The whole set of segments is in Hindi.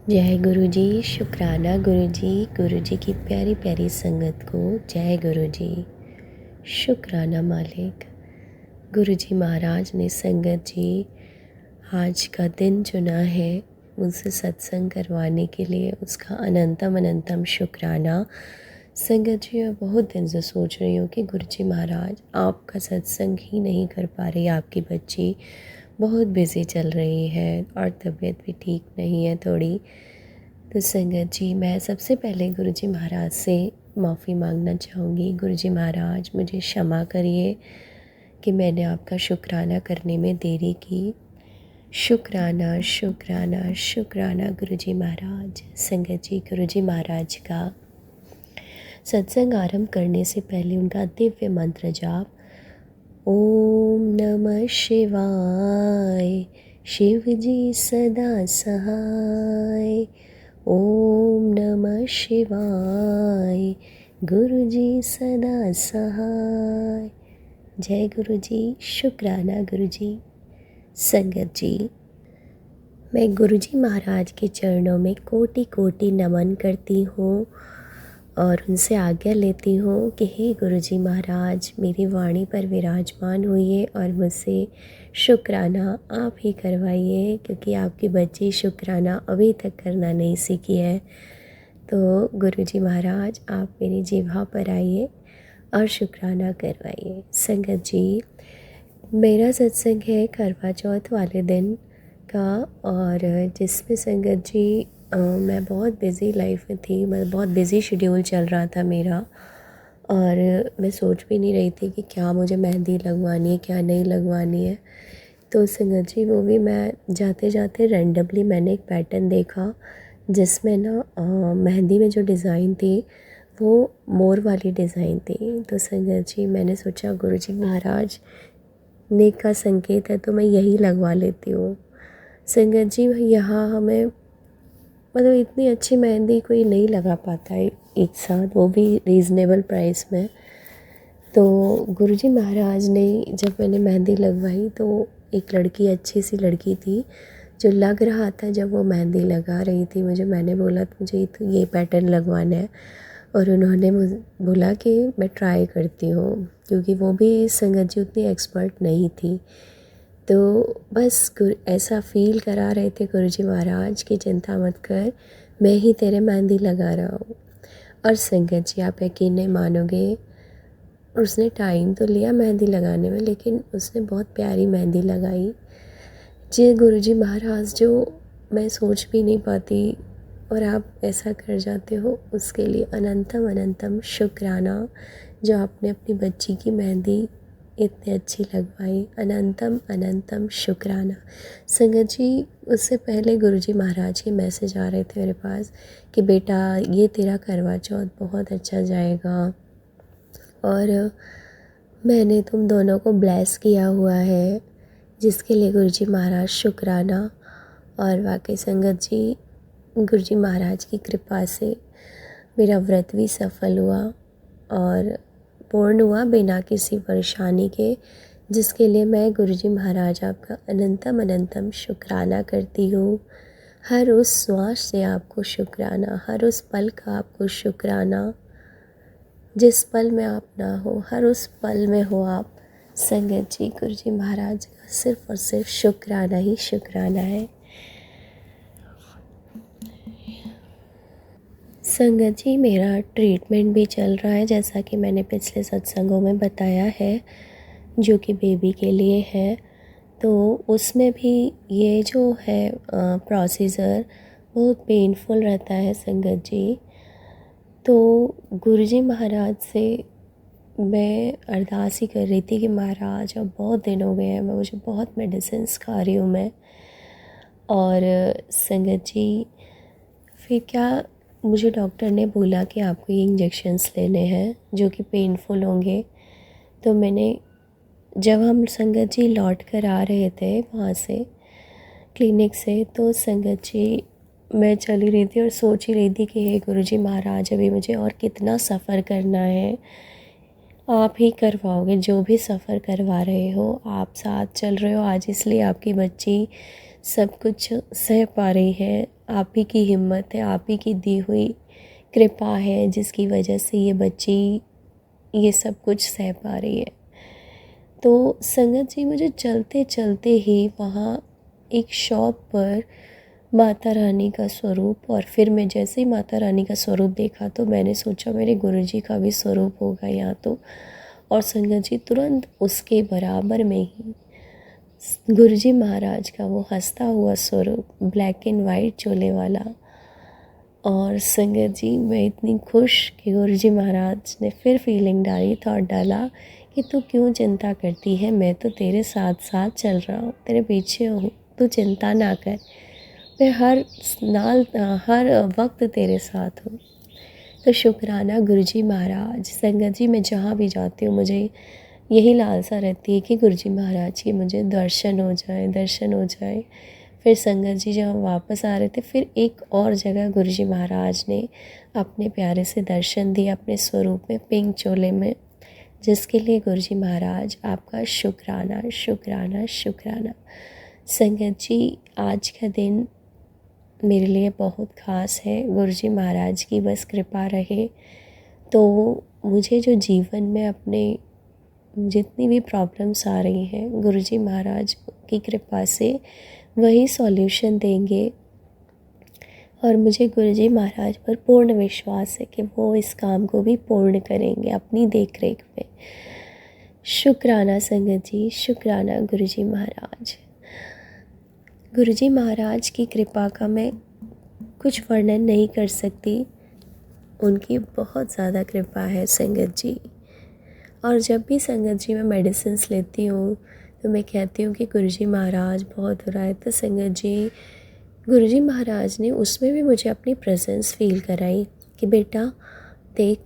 जय गुरु जी। शुक्राना गुरु जी की प्यारी प्यारी संगत को जय गुरु जी। शुक्राना मालिक। गुरु जी महाराज ने संगत जी आज का दिन चुना है मुझसे सत्संग करवाने के लिए, उसका अनंतम अनंतम शुक्राना। संगत जी मैं बहुत दिन से सोच रही हूँ कि गुरु जी महाराज आपका सत्संग ही नहीं कर पा रही, आपकी बच्ची बहुत बिज़ी चल रही है और तबीयत भी ठीक नहीं है थोड़ी। तो संगत जी मैं सबसे पहले गुरु जी महाराज से माफ़ी मांगना चाहूँगी। गुरु जी महाराज मुझे क्षमा करिए कि मैंने आपका शुक्राना करने में देरी की। शुक्राना शुक्राना शुक्राना गुरु जी महाराज। संगत जी गुरु जी महाराज का सत्संग आरंभ करने से पहले उनका दिव्य मंत्र जाप ओम नमः शिवाय। शिव जी सदा सहाय। ओम नमः शिवाय। गुरु जी सदा सहाय। जय गुरु जी। शुक्राना गुरु जी। संगत जी मैं गुरु जी महाराज के चरणों में कोटि कोटि नमन करती हूँ और उनसे आज्ञा लेती हूँ कि हे गुरु जी महाराज मेरी वाणी पर विराजमान होइए और मुझसे शुक्राना आप ही करवाइए, क्योंकि आपकी बच्ची शुक्राना अभी तक करना नहीं सीखी है। तो गुरु जी महाराज आप मेरी जिह्वा पर आइए और शुक्राना करवाइए। संगत जी मेरा सत्संग है करवा चौथ वाले दिन का, और जिसमें संगत जी मैं बहुत बिज़ी लाइफ में थी, मतलब बहुत बिज़ी शेड्यूल चल रहा था मेरा, और मैं सोच भी नहीं रही थी कि क्या मुझे मेहंदी लगवानी है क्या नहीं लगवानी है। तो संगत जी वो भी मैं जाते जाते रैंडमली मैंने एक पैटर्न देखा जिसमें ना मेहंदी में जो डिज़ाइन थी वो मोर वाली डिज़ाइन थी। तो संगत जी मैंने सोचा गुरु जी महाराज नेक का संकेत है तो मैं यही लगवा लेती हूँ। संगत जी यहाँ हमें मतलब इतनी अच्छी मेहंदी कोई नहीं लगा पाता है एक साथ, वो भी रीज़नेबल प्राइस में। तो गुरुजी महाराज ने जब मैंने मेहंदी लगवाई तो एक लड़की, अच्छी सी लड़की थी जो लग रहा था, जब वो मेहंदी लगा रही थी मुझे, मैंने बोला मुझे तो ये पैटर्न लगवाना है, और उन्होंने मुझे बोला कि मैं ट्राई करती हूँ, क्योंकि वो भी संगत जी उतनी एक्सपर्ट नहीं थी। तो बस ऐसा फील करा रहे थे गुरुजी महाराज की चिंता मत कर, मैं ही तेरे मेहंदी लगा रहा हूँ। और संगत जी आप यकीन नहीं मानोगे, उसने टाइम तो लिया मेहंदी लगाने में, लेकिन उसने बहुत प्यारी मेहंदी लगाई। जी गुरुजी महाराज जो मैं सोच भी नहीं पाती और आप ऐसा कर जाते हो, उसके लिए अनंतम अनंतम शुक्राना जो आपने अपनी बच्ची की मेहंदी इतनी अच्छी लगवाई। अनंतम अनंतम शुक्राना। संगत जी उससे पहले गुरुजी महाराज के मैसेज आ रहे थे मेरे पास कि बेटा ये तेरा करवा चौथ बहुत अच्छा जाएगा और मैंने तुम दोनों को ब्लेस किया हुआ है, जिसके लिए गुरुजी महाराज शुक्राना। और वाकई संगत जी गुरुजी महाराज की कृपा से मेरा व्रत भी सफल हुआ और पूर्ण हुआ बिना किसी परेशानी के, जिसके लिए मैं गुरुजी महाराज आपका अनंतम अनंतम शुक्राना करती हूँ। हर उस श्वास से आपको शुक्राना, हर उस पल का आपको शुक्राना, जिस पल में आप ना हो हर उस पल में हो आप। संगत जी गुरुजी महाराज का सिर्फ और सिर्फ शुक्राना ही शुक्राना है। संगत जी मेरा ट्रीटमेंट भी चल रहा है, जैसा कि मैंने पिछले सत्संगों में बताया है, जो कि बेबी के लिए है। तो उसमें भी ये जो है प्रोसीजर बहुत पेनफुल रहता है संगत जी। तो गुरुजी महाराज से मैं अरदास ही कर रही थी कि महाराज अब बहुत दिन हो गए हैं, मुझे बहुत मेडिसिन्स खा रही हूँ मैं, और संगत जी फिर क्या मुझे डॉक्टर ने बोला कि आपको ये इंजेक्शन्स लेने हैं जो कि पेनफुल होंगे। तो मैंने जब हम संगत जी लौट कर आ रहे थे वहाँ से क्लिनिक से, तो संगत जी मैं चली रही थी और सोच ही रही थी कि हे गुरुजी महाराज अभी मुझे और कितना सफ़र करना है, आप ही करवाओगे जो भी सफ़र करवा रहे हो, आप साथ चल रहे हो आज, इसलिए आपकी बच्ची सब कुछ सह पा रही है। आप ही की हिम्मत है, आप ही की दी हुई कृपा है जिसकी वजह से ये बच्ची ये सब कुछ सह पा रही है। तो संगत जी, मुझे चलते चलते ही वहाँ एक शॉप पर माता रानी का स्वरूप, और फिर मैं जैसे ही माता रानी का स्वरूप देखा तो मैंने सोचा मेरे गुरुजी का भी स्वरूप होगा यहाँ तो। और संगत जी, तुरंत उसके बराबर में ही गुरुजी महाराज का वो हंसता हुआ स्वरूप, ब्लैक एंड वाइट चोले वाला। और संगत जी, मैं इतनी खुश कि गुरुजी महाराज ने फिर फीलिंग डाली, थॉट डाला कि तू क्यों चिंता करती है, मैं तो तेरे साथ साथ चल रहा हूँ, तेरे पीछे हूँ, तू चिंता ना कर, मैं हर वक्त तेरे साथ हूँ। तो शुक्राना गुरुजी महाराज। संगत जी, मैं जहाँ भी जाती हूँ मुझे यही लालसा रहती है कि गुरुजी महाराज की मुझे दर्शन हो जाए, दर्शन हो जाए। फिर संगत जी, जब हम वापस आ रहे थे, फिर एक और जगह गुरुजी महाराज ने अपने प्यारे से दर्शन दिए अपने स्वरूप में, पिंक चोले में, जिसके लिए गुरुजी महाराज आपका शुक्राना, शुक्राना, शुक्राना। संगत जी, आज का दिन मेरे लिए बहुत ख़ास है। गुरुजी महाराज की बस कृपा रहे तो मुझे जो जीवन में अपने जितनी भी प्रॉब्लम्स आ रही हैं, गुरुजी महाराज की कृपा से वही सॉल्यूशन देंगे। और मुझे गुरुजी महाराज पर पूर्ण विश्वास है कि वो इस काम को भी पूर्ण करेंगे अपनी देख रेख में। शुक्राना संगत जी, शुक्राना गुरुजी महाराज। गुरुजी महाराज की कृपा का मैं कुछ वर्णन नहीं कर सकती, उनकी बहुत ज़्यादा कृपा है संगत जी। और जब भी संगत जी मैं मेडिसिन्स लेती हूँ तो मैं कहती हूँ कि गुरुजी महाराज बहुत हो रहा है, तो संगत जी, गुरुजी महाराज ने उसमें भी मुझे अपनी प्रेजेंस फील कराई कि बेटा देख,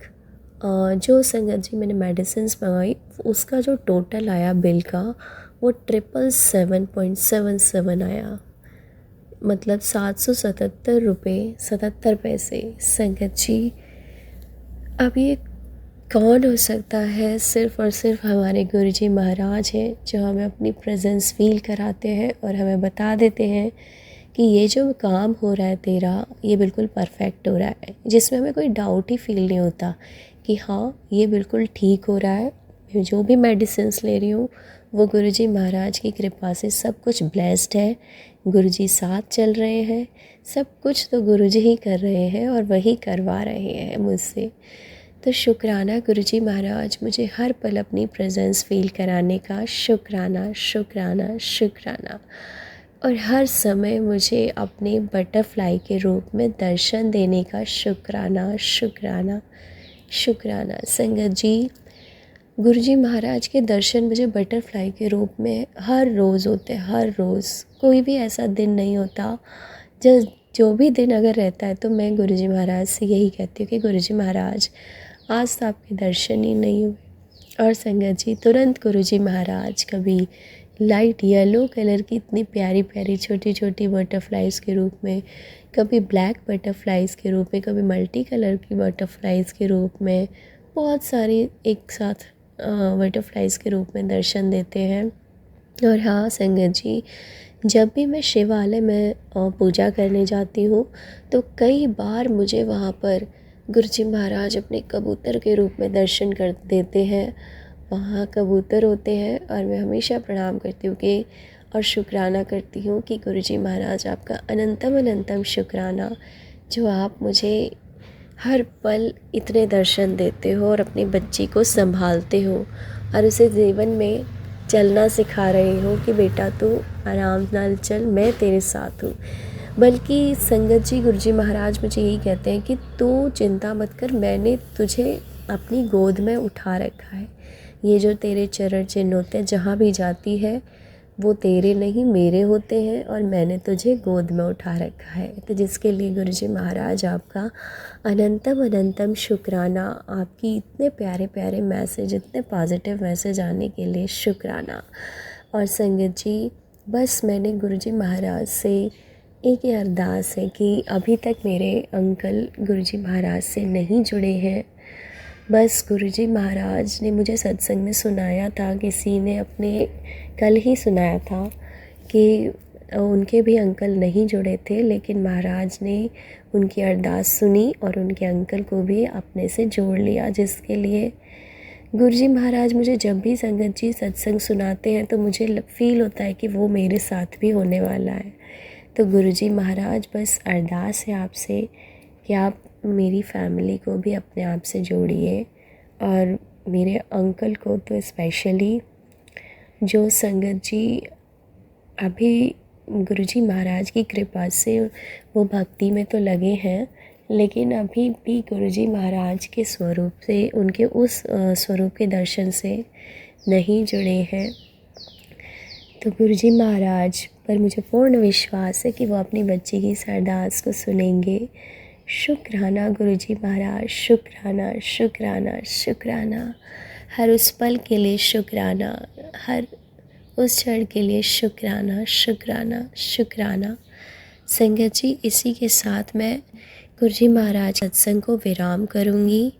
जो संगत जी मैंने मेडिसिन्स मंगाई उसका जो टोटल आया बिल का वो 777.77 आया, मतलब 777 रुपये 77 पैसे। संगत जी, अब ये कौन हो सकता है? सिर्फ़ और सिर्फ हमारे गुरुजी महाराज हैं जो हमें अपनी प्रेजेंस फील कराते हैं और हमें बता देते हैं कि ये जो काम हो रहा है तेरा, ये बिल्कुल परफेक्ट हो रहा है, जिसमें हमें कोई डाउट ही फील नहीं होता कि हाँ ये बिल्कुल ठीक हो रहा है। मैं जो भी मेडिसिन्स ले रही हूँ वो गुरुजी महाराज की कृपा से सब कुछ ब्लेस्ड है, गुरुजी साथ चल रहे हैं, सब कुछ तो गुरुजी ही कर रहे हैं और वही करवा रहे हैं मुझसे। तो शुक्राना गुरुजी महाराज, मुझे हर पल अपनी प्रेजेंस फील कराने का। शुक्राना, शुक्राना, शुक्राना। और हर समय मुझे अपने बटरफ्लाई के रूप में दर्शन देने का। शुक्राना, शुक्राना, शुक्राना। संगत जी, गुरुजी महाराज के दर्शन मुझे बटरफ्लाई के रूप में हर रोज़ होते हैं, हर रोज़। कोई भी ऐसा दिन नहीं होता जो भी दिन अगर रहता है तो मैं गुरुजी महाराज से यही कहती हूँ कि गुरुजी महाराज आज तो आपके दर्शन ही नहीं हुए। और संगत जी, तुरंत गुरुजी महाराज कभी लाइट येलो कलर की इतनी प्यारी प्यारी छोटी छोटी बटरफ्लाइज़ के रूप में, कभी ब्लैक बटरफ्लाइज़ के रूप में, कभी मल्टी कलर की बटरफ्लाइज़ के रूप में, बहुत सारी एक साथ बटरफ्लाइज़ के रूप में दर्शन देते हैं। और हाँ संगत जी, जब भी मैं शिवालय में पूजा करने जाती हूँ तो कई बार मुझे वहाँ पर गुरुजी महाराज अपने कबूतर के रूप में दर्शन कर देते हैं। वहाँ कबूतर होते हैं और मैं हमेशा प्रणाम करती हूँ कि और शुक्राना करती हूँ कि गुरुजी महाराज आपका अनंतम अनंतम शुक्राना, जो आप मुझे हर पल इतने दर्शन देते हो और अपनी बच्ची को संभालते हो और उसे जीवन में चलना सिखा रहे हो कि बेटा तू आराम नाल चल, मैं तेरे साथ हूँ। बल्कि संगत जी, गुरुजी महाराज मुझे यही कहते हैं कि तू चिंता मत कर, मैंने तुझे अपनी गोद में उठा रखा है। ये जो तेरे चरण चिन्ह होते हैं, जहाँ भी जाती है वो तेरे नहीं मेरे होते हैं और मैंने तुझे गोद में उठा रखा है। तो जिसके लिए गुरुजी महाराज आपका अनंतम अनंतम शुक्राना। आपकी इतने प्यारे प्यारे मैसेज, इतने पॉजिटिव मैसेज आने के लिए शुक्राना। और संगत जी, बस मैंने गुरुजी महाराज से एक ही अरदास है कि अभी तक मेरे अंकल गुरुजी महाराज से नहीं जुड़े हैं। बस गुरुजी महाराज ने मुझे सत्संग में सुनाया था, किसी ने अपने कल ही सुनाया था कि उनके भी अंकल नहीं जुड़े थे, लेकिन महाराज ने उनकी अरदास सुनी और उनके अंकल को भी अपने से जोड़ लिया, जिसके लिए गुरुजी महाराज मुझे जब भी संगत जी सत्संग सुनाते हैं तो मुझे फ़ील होता है कि वो मेरे साथ भी होने वाला है। तो गुरुजी महाराज बस अरदास है आपसे कि आप मेरी फैमिली को भी अपने आप से जोड़िए, और मेरे अंकल को तो स्पेशली, जो संगत जी अभी गुरुजी महाराज की कृपा से वो भक्ति में तो लगे हैं, लेकिन अभी भी गुरुजी महाराज के स्वरूप से, उनके उस स्वरूप के दर्शन से नहीं जुड़े हैं। तो गुरुजी महाराज पर मुझे पूर्ण विश्वास है कि वो अपनी बच्ची की इस अरदास को सुनेंगे। शुक्राना गुरुजी महाराज, शुक्राना शुक्राना शुक्राना, हर उस पल के लिए शुक्राना, हर उस क्षण के लिए शुक्राना शुक्राना शुक्राना। संगत जी, इसी के साथ मैं गुरुजी महाराज सत्संग को विराम करूँगी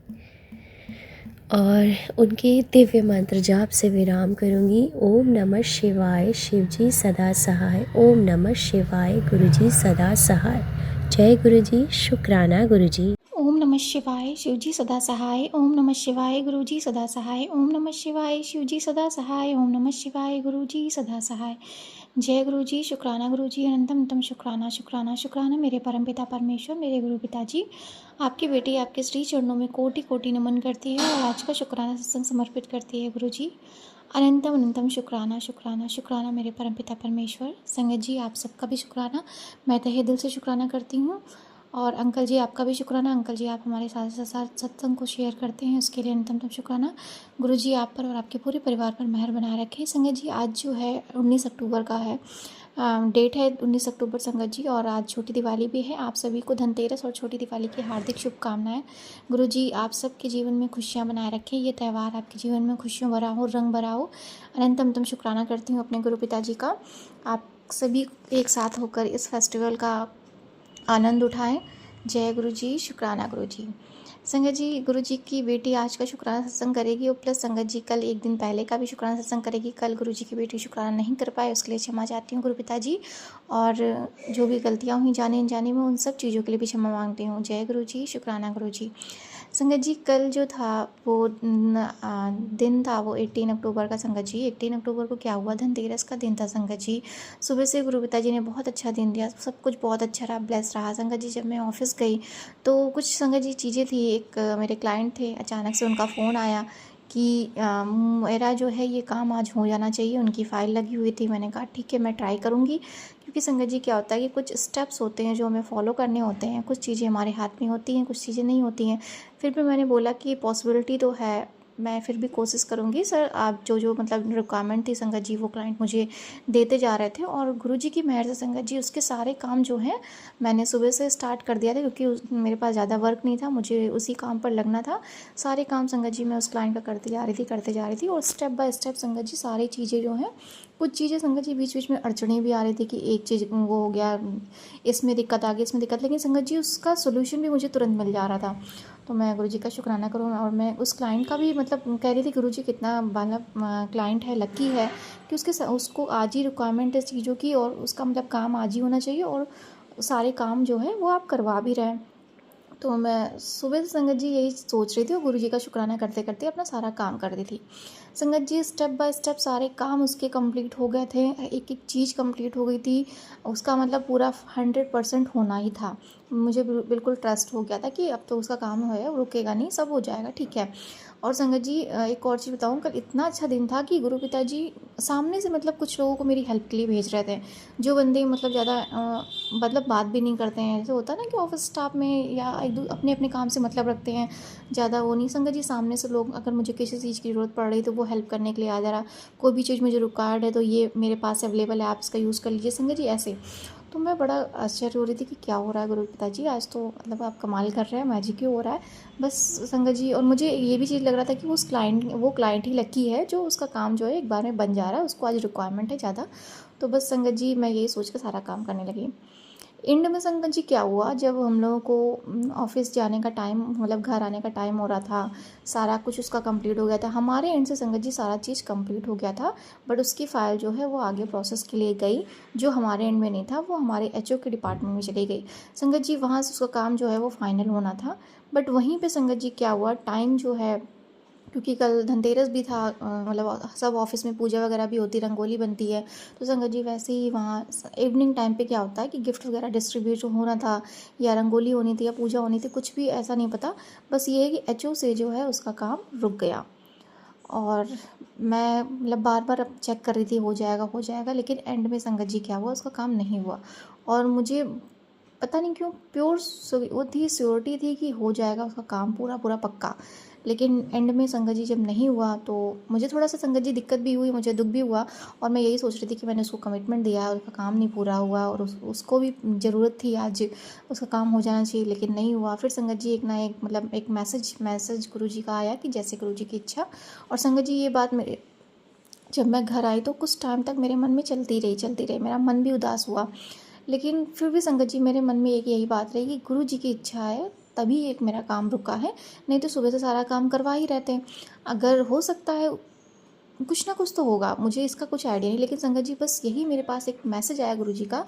और उनके दिव्य मंत्र जाप से विराम करूँगी। ओम नमः शिवाय, शिवजी सदा सहाय। ओम नमः शिवाय, गुरुजी सदा सहाय। जय गुरुजी, शुक्राना गुरुजी। ओम नमः शिवाय, शिवजी सदा सहाय। ओम नमः शिवाय, गुरुजी सदा सहाय। ओम नमः शिवाय, शिवजी सदा सहाय। ओम नमः शिवाय, गुरुजी सदा सहाय। जय गुरुजी, शुक्राना गुरुजी, अनंतम अनंतम शुक्राना शुक्राना शुक्राना मेरे परमपिता परमेश्वर, मेरे गुरु पिताजी। आपकी बेटी आपके श्री चरणों में कोटि कोटि नमन करती है और आज का शुक्राना सत्संग समर्पित करती है गुरुजी। अनंतम अनंतम शुक्राना शुक्राना शुक्राना मेरे परमपिता परमेश्वर। संगत जी, आप सबका भी शुक्राना, मैं तहे दिल से शुक्राना करती हूँ। और अंकल जी, आपका भी शुक्राना। अंकल जी, आप हमारे साथ सत्संग को शेयर करते हैं, उसके लिए अनंतम शुक्राना। गुरु जी आप पर और आपके पूरे परिवार पर मेहर बनाए रखें। संगत जी, आज जो है 19 अक्टूबर का है, डेट है 19 अक्टूबर संगत जी, और आज छोटी दिवाली भी है। आप सभी को धनतेरस और छोटी दिवाली की हार्दिक शुभकामनाएं। गुरु जी आप सबके जीवन में खुशियां बनाए रखें, ये त्यौहार आपके जीवन में खुशियों भरा हो, रंग भरा हो। अनंतम शुक्राना करती हूँ अपने गुरु पिताजी का। आप सभी एक साथ होकर इस फेस्टिवल का आनंद उठाएं। जय गुरु जी, शुक्राना गुरु जी। संगत जी, गुरु जी की बेटी आज का शुक्राना सत्संग करेगी और प्लस संगत जी कल एक दिन पहले का भी शुक्राना सत्संग करेगी। कल गुरु जी की बेटी शुक्राना नहीं कर पाए, उसके लिए क्षमा चाहती हूँ गुरु पिताजी, और जो भी गलतियाँ हुई जाने अनजाने में, उन सब चीज़ों के लिए भी क्षमा मांगती हूँ। जय गुरु जी, शुक्राना गुरु जी। संगत जी, कल जो था वो दिन था वो 18 अक्टूबर का। संगत जी 18 अक्टूबर को क्या हुआ, धनतेरस का दिन था संगत जी। सुबह से गुरु पिताजी ने बहुत अच्छा दिन दिया, सब कुछ बहुत अच्छा रहा, ब्लेस रहा संगत जी। जब मैं ऑफिस गई तो कुछ संगत जी चीज़ें थी, एक मेरे क्लाइंट थे, अचानक से उनका फ़ोन आया कि मेरा जो है ये काम आज हो जाना चाहिए। उनकी फ़ाइल लगी हुई थी, मैंने कहा ठीक है मैं ट्राई करूँगी, क्योंकि संगत जी क्या होता है कि कुछ स्टेप्स होते हैं जो हमें फॉलो करने होते हैं, कुछ चीज़ें हमारे हाथ में होती हैं, कुछ चीज़ें नहीं होती हैं। फिर भी मैंने बोला कि पॉसिबिलिटी तो है, मैं फिर भी कोशिश करूँगी सर। आप जो मतलब रिक्वायरमेंट थी संगत जी, वो क्लाइंट मुझे देते जा रहे थे, और गुरुजी की मेहर से संगत जी उसके सारे काम जो हैं मैंने सुबह से स्टार्ट कर दिया था, क्योंकि मेरे पास ज़्यादा वर्क नहीं था, मुझे उसी काम पर लगना था। सारे काम संगत जी मैं उस क्लाइंट का करते जा रही थी, और स्टेप बाय स्टेप संगत जी सारी चीज़ें जो हैं, कुछ चीज़ें संगत जी बीच बीच में अड़चनें भी आ रही थी कि एक चीज़ वो हो गया, इसमें दिक्कत आ गई, इसमें दिक्कत, लेकिन संगत जी उसका सोल्यूशन भी मुझे तुरंत मिल जा रहा था। तो मैं गुरुजी का शुक्राना करूँ, और मैं उस क्लाइंट का भी मतलब कह रही थी गुरुजी कितना मतलब क्लाइंट है, लकी है कि उसको आज ही रिक्वायरमेंट है चीज़ों की, और उसका मतलब काम आज ही होना चाहिए, और सारे काम जो है वो आप करवा भी रहे हैं। तो मैं सुबह से संगत जी यही सोच रही थी, और गुरुजी का शुक्राना करते करते अपना सारा काम कर रही थी। संगत जी स्टेप बाय स्टेप सारे काम उसके कंप्लीट हो गए थे, एक एक चीज़ कंप्लीट हो गई थी, उसका मतलब पूरा 100% होना ही था। मुझे बिल्कुल ट्रस्ट हो गया था कि अब तो उसका काम है, रुकेगा नहीं, सब हो जाएगा, ठीक है। और संगत जी एक और चीज़ बताऊँ, कल इतना अच्छा दिन था कि गुरु पिताजी सामने से मतलब कुछ लोगों को मेरी हेल्प के लिए भेज रहे थे, जो बंदे मतलब ज़्यादा मतलब बात भी नहीं करते हैं, जैसे होता है ना कि ऑफिस स्टाफ में या अपने अपने काम से मतलब रखते हैं, ज़्यादा वो नहीं। संगत जी सामने से लोग, अगर मुझे किसी चीज़ की ज़रूरत पड़ रही तो वो हेल्प करने के लिए आ जा रहा, कोई भी चीज़ मुझे रिक्वायर्ड है तो ये मेरे पास अवेलेबल है, आप इसका यूज़ कर लीजिए संगत जी, ऐसे। तो मैं बड़ा आश्चर्य हो रही थी कि क्या हो रहा है गुरु पिताजी, आज तो मतलब आप कमाल कर रहे हैं, मैजिक ही हो रहा है बस संगत जी। और मुझे ये भी चीज़ लग रहा था कि वो क्लाइंट ही लकी है जो उसका काम जो है एक बार में बन जा रहा है, उसको आज रिक्वायरमेंट है ज़्यादा। तो बस संगत जी मैं यही सोच कर सारा काम करने लगी। एंड में संगत जी क्या हुआ, जब हम लोगों को ऑफिस जाने का टाइम, मतलब घर आने का टाइम हो रहा था, सारा कुछ उसका कंप्लीट हो गया था, हमारे एंड से संगत जी सारा चीज़ कंप्लीट हो गया था। बट उसकी फ़ाइल जो है वो आगे प्रोसेस के लिए गई, जो हमारे एंड में नहीं था वो हमारे एचओ के डिपार्टमेंट में चली गई। संगत जी वहाँ से उसका काम जो है वो फाइनल होना था। बट वहीं पे संगत जी क्या हुआ, टाइम जो है, क्योंकि कल धनतेरस भी था, मतलब सब ऑफिस में पूजा वगैरह भी होती है, रंगोली बनती है। तो संगत जी वैसे ही वहाँ इवनिंग टाइम पे क्या होता है कि गिफ्ट वगैरह डिस्ट्रीब्यूट होना था, या रंगोली होनी थी, या पूजा होनी थी, कुछ भी ऐसा नहीं पता। बस ये है कि एचओ से जो है उसका काम रुक गया। और मैं मतलब बार बार अब चेक कर रही थी हो जाएगा, लेकिन एंड में संगत जी क्या हुआ, उसका काम नहीं हुआ। और मुझे पता नहीं क्यों प्योर वो थी, श्योरिटी थी कि हो जाएगा उसका काम पूरा पूरा पक्का। लेकिन एंड में संगत जी जब नहीं हुआ तो मुझे थोड़ा सा संगत जी दिक्कत भी हुई, मुझे दुख भी हुआ। और मैं यही सोच रही थी कि मैंने उसको कमिटमेंट दिया है, उसका काम नहीं पूरा हुआ, और उसको भी ज़रूरत थी आज उसका काम हो जाना चाहिए, लेकिन नहीं हुआ। फिर संगत जी एक ना एक मतलब एक मैसेज गुरु जी का आया कि जैसे गुरु जी की इच्छा। और संगत जी ये बात मेरे, जब मैं घर आई तो कुछ टाइम तक मेरे मन में चलती रही, मेरा मन भी उदास हुआ। लेकिन फिर भी संगत जी मेरे मन में एक यही बात रही कि गुरु जी की इच्छा है तभी एक मेरा काम रुका है, नहीं तो सुबह से सारा काम करवा ही रहते हैं। अगर हो सकता है कुछ ना कुछ तो होगा, मुझे इसका कुछ आइडिया नहीं, लेकिन संगत जी बस यही मेरे पास एक मैसेज आया गुरु जी का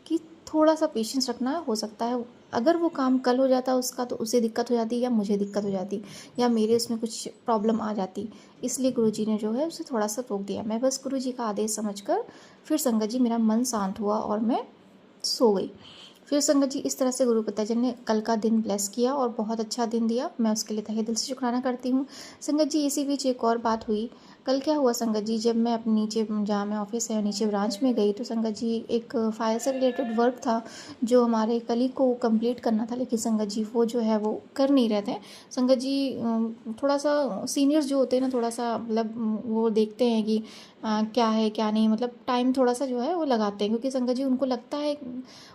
कि थोड़ा सा पेशेंस रखना है, हो सकता है अगर वो काम कल हो जाता उसका तो उसे दिक्कत हो जाती, या मुझे दिक्कत हो जाती, या मेरे उसमें कुछ प्रॉब्लम आ जाती। इसलिए गुरु जी ने जो है उसे थोड़ा सा रोक दिया। मैं बस गुरु जी का आदेश समझकर फिर संगत जी मेरा मन शांत हुआ और मैं सो गई। फिर संगत जी इस तरह से गुरु पिताजी ने कल का दिन ब्लेस किया और बहुत अच्छा दिन दिया, मैं उसके लिए तहे दिल से शुक्राना करती हूँ। संगत जी इसी बीच एक और बात हुई। कल क्या हुआ संगत जी, जब मैं अपने नीचे जहाँ मैं ऑफिस है नीचे ब्रांच में गई तो संगत जी एक फाइल से रिलेटेड वर्क था जो हमारे कलीग को कंप्लीट करना था, लेकिन संगत जी वो जो है वो कर नहीं रहे थे। संगत जी थोड़ा सा सीनियर्स जो होते हैं ना, थोड़ा सा मतलब वो देखते हैं कि क्या है क्या नहीं, मतलब टाइम थोड़ा सा जो है वो लगाते हैं, क्योंकि संगत जी उनको लगता है,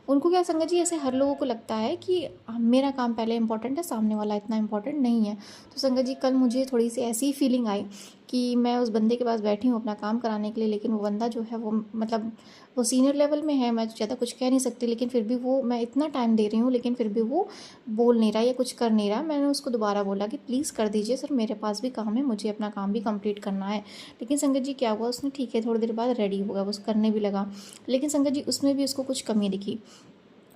उनको क्या संगत जी ऐसे हर लोगों को लगता है कि मेरा काम पहले इंपॉर्टेंट है, सामने वाला इतना इंपॉर्टेंट नहीं है। तो संगत जी कल मुझे थोड़ी सी ऐसी ही फीलिंग आई कि मैं उस बंदे के पास बैठी हूँ अपना काम कराने के लिए, लेकिन वो बंदा जो है वो मतलब वो सीनियर लेवल में है, मैं ज़्यादा कुछ कह नहीं सकती, लेकिन फिर भी वो, मैं इतना टाइम दे रही हूँ लेकिन फिर भी वो बोल नहीं रहा या कुछ कर नहीं रहा। मैंने उसको दोबारा बोला कि प्लीज़ कर दीजिए सर, मेरे पास भी काम है, मुझे अपना काम भी कंप्लीट करना है। लेकिन संगत जी क्या हुआ, उसने ठीक है थोड़ी देर बाद रेडी हो गया, वो करने भी लगा, लेकिन संगत जी उसमें भी उसको कुछ कमी दिखी,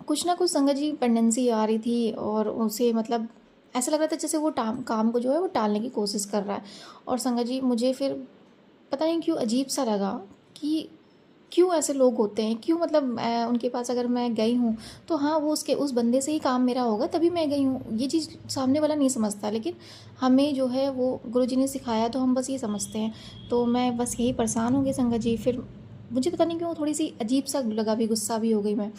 कुछ ना कुछ संगत जी पेंडेंसी आ रही थी, और उसे मतलब ऐसा लग रहा था जैसे वो काम को जो है वो टालने की कोशिश कर रहा है। और संगत जी मुझे फिर पता नहीं क्यों अजीब सा लगा कि क्यों ऐसे लोग होते हैं, क्यों मतलब उनके पास अगर मैं गई हूँ तो हाँ वो उसके उस बंदे से ही काम मेरा होगा तभी मैं गई हूँ, ये चीज़ सामने वाला नहीं समझता, लेकिन हमें जो है वो गुरुजी ने सिखाया तो हम बस ये समझते हैं। तो मैं बस यही परेशान हो गई संगत जी, फिर मुझे पता नहीं क्यों थोड़ी सी अजीब सा लगा, भी गुस्सा भी हो गई मैं।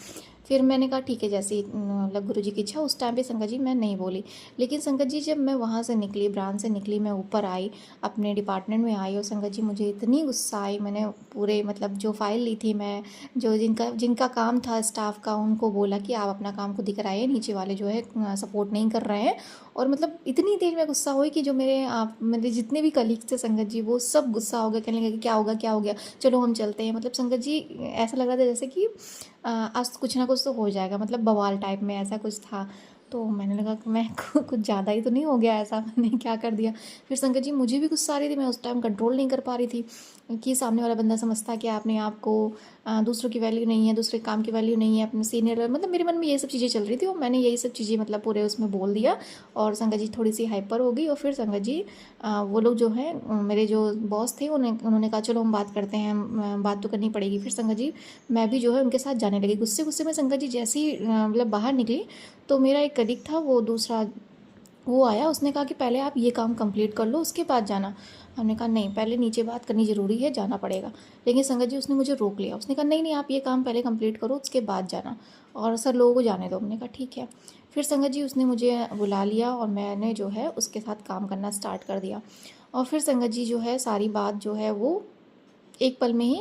फिर मैंने कहा ठीक है जैसी मतलब गुरु जी की इच्छा, उस टाइम पे संगत जी मैं नहीं बोली। लेकिन संगत जी जब मैं वहाँ से निकली, ब्रांच से निकली, मैं ऊपर आई, अपने डिपार्टमेंट में आई, और संगत जी मुझे इतनी गुस्सा आई, मैंने पूरे मतलब जो फाइल ली थी, मैं जो जिनका जिनका काम था स्टाफ का उनको बोला कि आप अपना काम खुद ही कराइए, नीचे वाले जो है सपोर्ट नहीं कर रहे हैं। और मतलब इतनी देर में गुस्सा हुई कि जो मेरे जितने भी कलीग्स थे संगत जी वो सब गुस्सा हो गए, कहने लगे क्या हो गया, चलो हम चलते हैं। मतलब संगत जी ऐसा लग रहा था जैसे कि आज कुछ ना कुछ तो हो जाएगा, मतलब बवाल टाइप में ऐसा कुछ था। तो मैंने लगा कि मैं कुछ ज़्यादा ही तो नहीं हो गया ऐसा, मैंने क्या कर दिया। फिर संगत जी मुझे भी गुस्सा आ रही थी, मैं उस टाइम कंट्रोल नहीं कर पा रही थी कि सामने वाला बंदा समझता है कि अपने आप को दूसरों की वैल्यू नहीं है, दूसरे काम की वैल्यू नहीं है, अपने सीनियर, मतलब मेरे मन में ये सब चीज़ें चल रही थी, और मैंने यही सब चीज़ें मतलब पूरे उसमें बोल दिया। और संगत जी थोड़ी सी हाइपर हो गई, और फिर संगत जी वो लोग जो हैं मेरे जो बॉस थे उन्होंने कहा चलो हम बात करते हैं, बात तो करनी पड़ेगी। फिर संगत जी मैं भी जो है उनके साथ जाने लगी, गुस्से गुस्से में संगत जी जैसे ही मतलब बाहर निकली तो मेरा एक कलीग था वो दूसरा वो आया, उसने कहा कि पहले आप ये काम कंप्लीट कर लो उसके बाद जाना। हमने कहा नहीं, पहले नीचे बात करनी ज़रूरी है, जाना पड़ेगा। लेकिन संगत जी उसने मुझे रोक लिया, उसने कहा नहीं नहीं आप ये काम पहले कंप्लीट करो उसके बाद जाना, और सर लोगों को जाने दो। हमने कहा ठीक है। फिर संगत जी उसने मुझे बुला लिया और मैंने जो है उसके साथ काम करना स्टार्ट कर दिया। और फिर संगत जी जो है सारी बात जो है वो एक पल में ही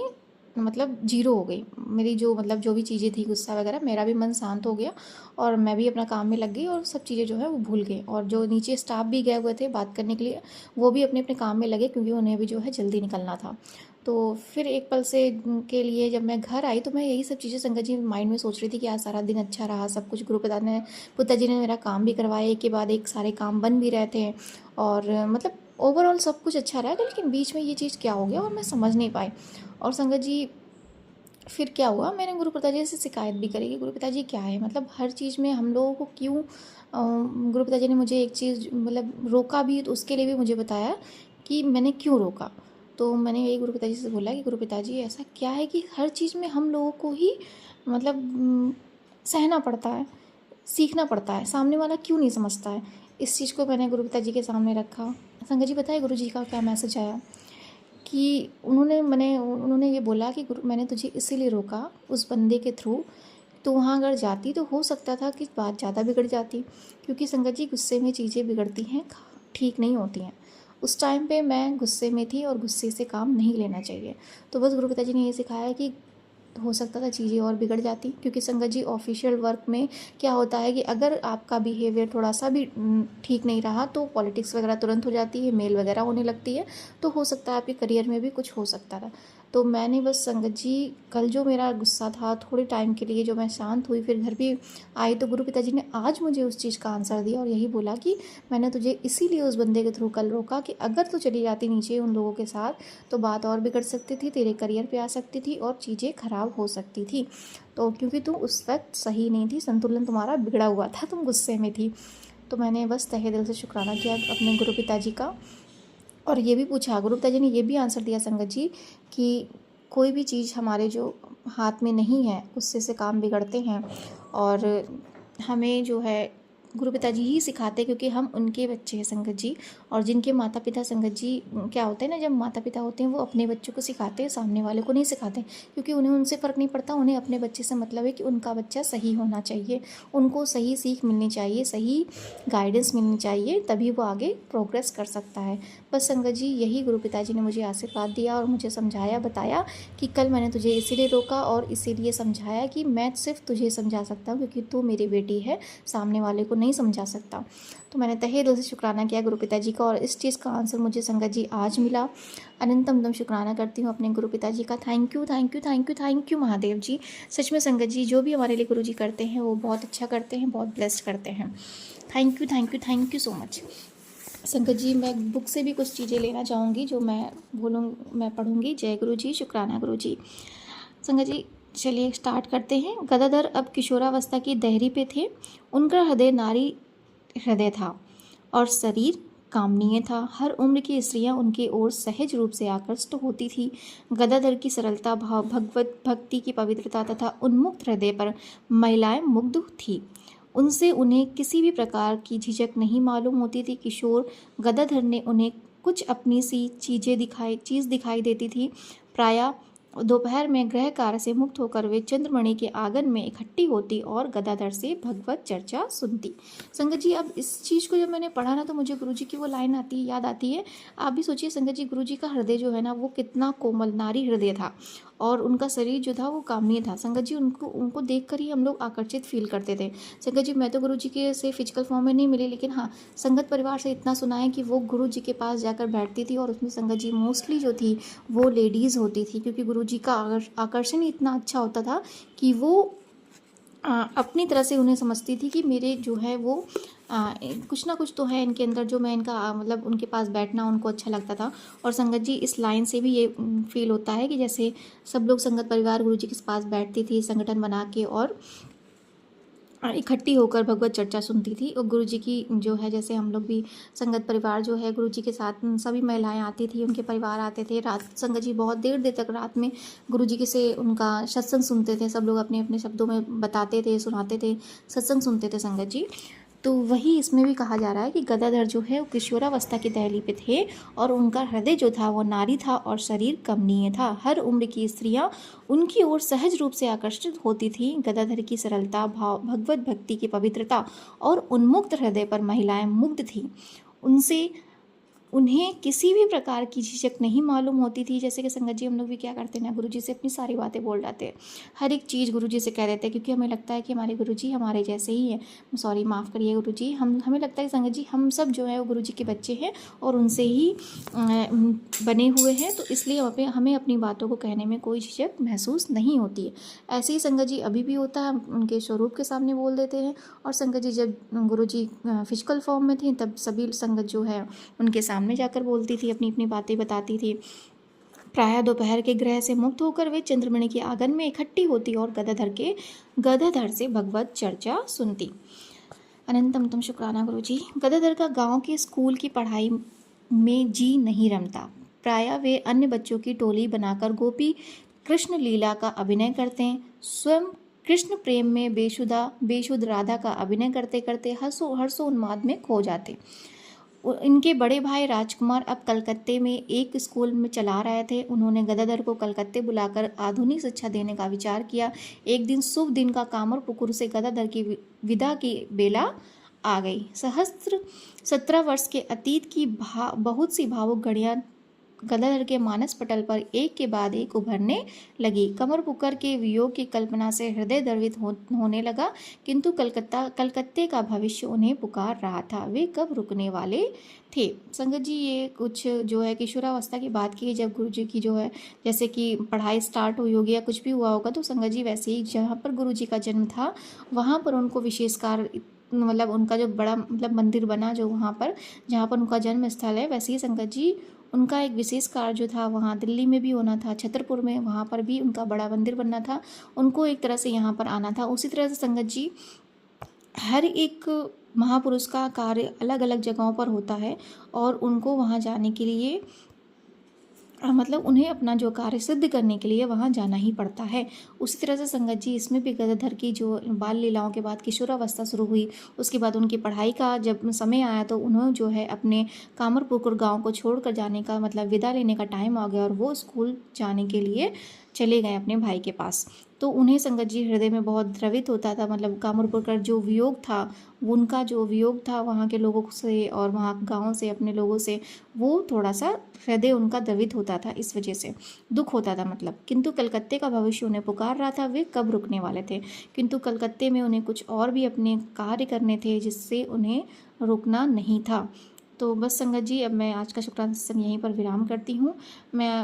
मतलब जीरो हो गई, मेरी जो मतलब जो भी चीज़ें थी गुस्सा वगैरह, मेरा भी मन शांत हो गया, और मैं भी अपना काम में लग गई, और सब चीज़ें जो है वो भूल गई। और जो नीचे स्टाफ भी गए हुए थे बात करने के लिए वो भी अपने अपने काम में लगे, क्योंकि उन्हें भी जो है जल्दी निकलना था। तो फिर एक पल से के लिए जब मैं घर आई तो मैं यही सब चीज़ें संगत जी माइंड में सोच रही थी कि आज सारा दिन अच्छा रहा, सब कुछ गुरु पिताजी ने मेरा काम भी करवाया, एक के बाद एक सारे काम बन भी रहे थे और मतलब ओवरऑल सब कुछ अच्छा रहा, लेकिन बीच में ये चीज़ क्या हो गया और मैं समझ नहीं पाई। और संगत जी फिर क्या हुआ, मैंने गुरु पिताजी से शिकायत भी करी कि गुरु पिताजी क्या है, मतलब हर चीज़ में हम लोगों को क्यों गुरु पिताजी ने मुझे एक चीज़ मतलब रोका भी, तो उसके लिए भी मुझे बताया कि मैंने क्यों रोका। तो मैंने यही गुरु पिताजी से बोला कि गुरु पिताजी ऐसा क्या है कि हर चीज़ में हम लोगों को ही मतलब सहना पड़ता है, सीखना पड़ता है, सामने वाला क्यों नहीं समझता है। इस चीज़ को मैंने गुरु पिताजी के सामने रखा। संगत जी बताए गुरु जी का क्या मैसेज आया कि उन्होंने ये बोला कि गुरु मैंने तुझे इसीलिए रोका उस बंदे के थ्रू, तो वहाँ अगर जाती तो हो सकता था कि बात ज़्यादा बिगड़ जाती, क्योंकि संगत जी गुस्से में चीज़ें बिगड़ती हैं, ठीक नहीं होती हैं। उस टाइम पे मैं गुस्से में थी और गुस्से से काम नहीं लेना चाहिए। तो बस गुरु पिताजी ने ये सिखाया कि हो सकता था चीज़ें और बिगड़ जाती, क्योंकि संगत जी ऑफिशियल वर्क में क्या होता है कि अगर आपका बिहेवियर थोड़ा सा भी ठीक नहीं रहा तो पॉलिटिक्स वगैरह तुरंत हो जाती है, मेल वगैरह होने लगती है, तो हो सकता है आपके करियर में भी कुछ हो सकता था। तो मैंने बस संगत जी कल जो मेरा गुस्सा था थोड़े टाइम के लिए जो मैं शांत हुई, फिर घर भी आई, तो गुरु पिताजी ने आज मुझे उस चीज़ का आंसर दिया और यही बोला कि मैंने तुझे इसीलिए उस बंदे के थ्रू कल रोका कि अगर तू चली जाती नीचे उन लोगों के साथ तो बात और बिगड़ सकती थी, तेरे करियर पे आ सकती थी और चीज़ें खराब हो सकती थी। तो क्योंकि तू उस वक्त सही नहीं थी, संतुलन तुम्हारा बिगड़ा हुआ था, तुम गुस्से में थी। तो मैंने बस तहे दिल से शुक्राना किया अपने गुरु पिताजी का और ये भी पूछा, गुरु पिताजी ने ये भी आंसर दिया संगत जी कि कोई भी चीज़ हमारे जो हाथ में नहीं है उससे से काम बिगड़ते हैं और हमें जो है गुरु पिताजी ही सिखाते हैं, क्योंकि हम उनके बच्चे हैं संगत जी। और जिनके माता पिता संगत जी क्या होता है ना, जब माता पिता होते हैं वो अपने बच्चों को सिखाते हैं, सामने वाले को नहीं सिखाते, क्योंकि उन्हें उनसे फ़र्क नहीं पड़ता, उन्हें अपने बच्चे से मतलब है कि उनका बच्चा सही होना चाहिए, उनको सही सीख मिलनी चाहिए, सही गाइडेंस मिलनी चाहिए, तभी वो आगे प्रोग्रेस कर सकता है। बस संगत जी यही गुरु पिताजी ने मुझे आशीर्वाद दिया और मुझे समझाया बताया कि कल मैंने तुझे इसीलिए रोका और इसीलिए समझाया कि मैं सिर्फ तुझे समझा सकता हूँ क्योंकि तू मेरी बेटी है, सामने वाले को नहीं समझा सकता। तो मैंने तहे दिल से शुक्राना किया गुरु पिताजी का और इस चीज़ का आंसर मुझे संगत जी आज मिला। अनंतम दम शुक्राना करती हूँ अपने गुरु पिताजी का। Thank you thank you thank you thank you Mahadev ji. सच में संगत जी जो भी हमारे लिए गुरु जी करते हैं वो बहुत अच्छा करते हैं, बहुत ब्लेस्ड करते हैं। Thank you so much. संगत जी मैं बुक से भी कुछ चीज़ें लेना चाहूँगी जो मैं पढ़ूँगी। जय गुरु जी, शुक्राना गुरु जी। संगत जी चलिए स्टार्ट करते हैं। गदाधर अब किशोरावस्था की दहरी पे थे। उनका हृदय नारी हृदय था और शरीर कामनीय था। हर उम्र की स्त्रियां उनकी ओर सहज रूप से आकृष्ट होती थी। गदाधर की सरलता भाव, भगवत भक्ति की पवित्रता तथा उन्मुक्त हृदय पर महिलाएं मुग्ध थी। उनसे उन्हें किसी भी प्रकार की झिझक नहीं मालूम होती थी। किशोर गदाधर ने उन्हें कुछ अपनी सी चीज़ दिखाई देती थी। प्रायः दोपहर में गृह कार्य से मुक्त होकर वे चंद्रमणि के आंगन में इकट्ठी होती और गदाधर से भगवत चर्चा सुनती। संगत जी अब इस चीज़ को जब मैंने पढ़ा ना तो मुझे गुरुजी की वो लाइन याद आती है। आप भी सोचिए संगत जी गुरुजी का हृदय जो है ना वो कितना कोमल नारी हृदय था और उनका शरीर जो था वो कामनीय था। संगत जी उनको देख कर ही हम लोग आकर्षित फील करते थे। संगत जी मैं तो गुरु जी के से फिजिकल फॉर्म में नहीं मिली, लेकिन हाँ संगत परिवार से इतना सुना है कि वो गुरु जी के पास जाकर बैठती थी और उसमें संगत जी मोस्टली जो थी वो लेडीज़ होती थी, क्योंकि गुरु जी का आकर्षण ही इतना अच्छा होता था कि वो अपनी तरह से उन्हें समझती थी कि मेरे जो है वो कुछ ना कुछ तो है इनके अंदर जो मैं इनका मतलब उनके पास बैठना उनको अच्छा लगता था। और संगत जी इस लाइन से भी ये फील होता है कि जैसे सब लोग संगत परिवार गुरु जी के पास बैठती थी संगठन बना के और इकट्ठी होकर भगवत चर्चा सुनती थी। और गुरु जी की जो है जैसे हम लोग भी संगत परिवार जो है गुरु जी के साथ सभी महिलाएं आती थी, उनके परिवार आते थे। रात संगत जी बहुत देर देर तक रात में गुरु जी के से उनका सत्संग सुनते थे। सब लोग अपने अपने शब्दों में बताते थे, सुनाते थे, सत्संग सुनते थे संगत जी। तो वही इसमें भी कहा जा रहा है कि गदाधर जो है वो किशोरावस्था की दहली पे थे और उनका हृदय जो था वो नारी था और शरीर कमनीय था। हर उम्र की स्त्रियां उनकी ओर सहज रूप से आकर्षित होती थी। गदाधर की सरलता भाव, भगवत भक्ति की पवित्रता और उन्मुक्त हृदय पर महिलाएं मुग्ध थीं। उनसे उन्हें किसी भी प्रकार की झिझक नहीं मालूम होती थी। जैसे कि संगत जी हम लोग भी क्या करते हैं ना, गुरुजी से अपनी सारी बातें बोल जाते हैं, हर एक चीज़ गुरुजी से कह देते हैं, क्योंकि हमें लगता है कि हमारे गुरुजी हमारे जैसे ही हैं। सॉरी, माफ़ करिए गुरुजी, हमें लगता है संगत जी हम सब जो है वो गुरुजी के बच्चे हैं और उनसे ही बने हुए हैं, तो इसलिए हमें अपनी बातों को कहने में कोई झिझक महसूस नहीं होती है। ऐसे ही संगत जी अभी भी होता है, हम उनके स्वरूप के सामने बोल देते हैं। और संगत जी जब गुरुजी फिजिकल फॉर्म में थी तब सभी संगत जो है उनके सामने जाकर बोलती थी, अपनी अपनी बातें बताती थी। प्रायः दोपहर के ग्रह से मुक्त होकर वे चंद्रमणि के आंगन में इकट्ठी होती और गदाधर से भगवत चर्चा सुनती। अनंतम शुक्राना गुरुजी। गदाधर का गांव के स्कूल की पढ़ाई में जी नहीं रमता। प्रायः वे अन्य बच्चों की टोली बनाकर गोपी कृष्ण लीला का अभिनय करते हैं। स्वयं कृष्ण प्रेम में बेशुद्ध राधा का अभिनय करते करते हर्षोन्माद में खो जाते। इनके बड़े भाई राजकुमार अब कलकत्ते में एक स्कूल में चला रहे थे। उन्होंने गदाधर को कलकत्ते बुलाकर आधुनिक शिक्षा देने का विचार किया। एक दिन शुभ दिन का कामरपुकुर से गदाधर की विदा की बेला आ गई। 17 वर्ष के अतीत की बहुत सी भावुक घड़ियां गदाधर के मानस पटल पर एक के बाद एक उभरने लगी। कमरपुकर के वियोग की कल्पना से हृदय द्रवित होने लगा, किंतु कलकत्ते का भविष्य उन्हें पुकार रहा था। वे कब रुकने वाले थे? संगत जी ये कुछ जो है किशोरावस्था की बात की, जब गुरु जी की जो है जैसे कि पढ़ाई स्टार्ट हुई होगी या कुछ भी हुआ होगा, तो संगत जी वैसे ही जहाँ पर गुरु जी का जन्म था वहाँ पर उनको विशेष कार्य, मतलब उनका जो बड़ा मंदिर बना जो वहाँ पर जहाँ पर उनका जन्म स्थल है, वैसे ही संगत जी उनका एक विशेष कार्य जो था वहाँ दिल्ली में भी होना था, छतरपुर में, वहाँ पर भी उनका बड़ा मंदिर बनना था, उनको एक तरह से यहाँ पर आना था। उसी तरह से संगत जी हर एक महापुरुष का कार्य अलग अलग जगहों पर होता है और उनको वहाँ जाने के लिए मतलब उन्हें अपना जो कार्य सिद्ध करने के लिए वहाँ जाना ही पड़ता है। उसी तरह से संगत जी इसमें भी गदाधर की जो बाल लीलाओं के बाद किशोरावस्था शुरू हुई, उसके बाद उनकी पढ़ाई का जब समय आया तो उन्होंने जो है अपने कामरपुकुर गांव को छोड़कर जाने का मतलब विदा लेने का टाइम आ गया और वो स्कूल जाने के लिए चले गए अपने भाई के पास। तो उन्हें संगत जी हृदय में बहुत द्रवित होता था, मतलब कामरपुर का जो वियोग था, उनका जो वियोग था वहाँ के लोगों से और वहाँ गाँव से अपने लोगों से, वो थोड़ा सा हृदय उनका द्रवित होता था, इस वजह से दुख होता था मतलब। किंतु कलकत्ते का भविष्य उन्हें पुकार रहा था। वे कब रुकने वाले थे? किंतु कलकत्ते में उन्हें कुछ और भी अपने कार्य करने थे जिससे उन्हें रुकना नहीं था। तो बस संगत जी अब मैं आज का शुक्राना सत्संग यहीं पर विराम करती हूँ।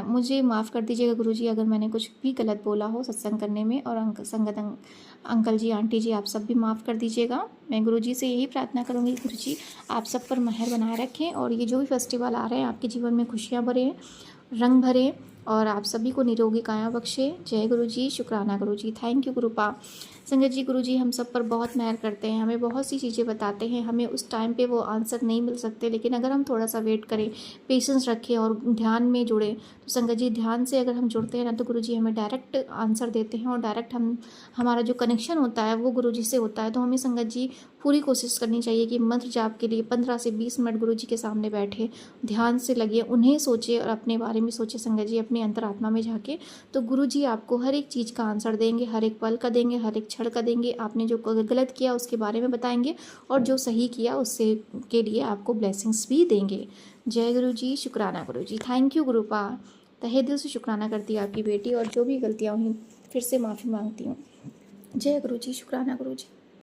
मुझे माफ़ कर दीजिएगा गुरुजी अगर मैंने कुछ भी गलत बोला हो सत्संग करने में, और अंकल जी आंटी जी आप सब भी माफ़ कर दीजिएगा। मैं गुरुजी से यही प्रार्थना करूँगी, गुरुजी आप सब पर मेहर बनाए रखें और ये जो भी फेस्टिवल आ रहे हैं आपके जीवन में खुशियाँ भरे, रंग भरे और आप सभी को निरोगी काया बख्शे। जय गुरुजी, शुक्राना गुरुजी, थैंक यू गुरुपा। संगत जी गुरुजी हम सब पर बहुत मेहर करते हैं, हमें बहुत सी चीज़ें बताते हैं, हमें उस टाइम पे वो आंसर नहीं मिल सकते, लेकिन अगर हम थोड़ा सा वेट करें, पेशेंस रखें और ध्यान में जुड़े तो संगत जी ध्यान से अगर हम जुड़ते हैं ना तो गुरुजी हमें डायरेक्ट आंसर देते हैं और डायरेक्ट हमारा जो कनेक्शन होता है वो गुरुजी से होता है। तो हमें संगत जी पूरी कोशिश करनी चाहिए कि मंत्र जाप के लिए 15 से 20 मिनट गुरुजी के सामने बैठे, ध्यान से लगे, उन्हें सोचे और अपने बारे में सोचे संगत जी, अपने अंतरात्मा में झाँके, तो गुरुजी आपको हर एक चीज़ का आंसर देंगे, हर एक पल का देंगे, हर एक क्षण का देंगे। आपने जो गलत किया उसके बारे में बताएंगे और जो सही किया उससे के लिए आपको ब्लेसिंग्स भी देंगे। जय गुरुजी, शुक्राना गुरुजी, थैंक यू गुरुपा। तहे दिल से शुक्राना करती है आपकी बेटी और जो भी गलतियाँ हुई फिर से माफ़ी मांगती हूँ। जय गुरुजी, शुक्राना गुरुजी।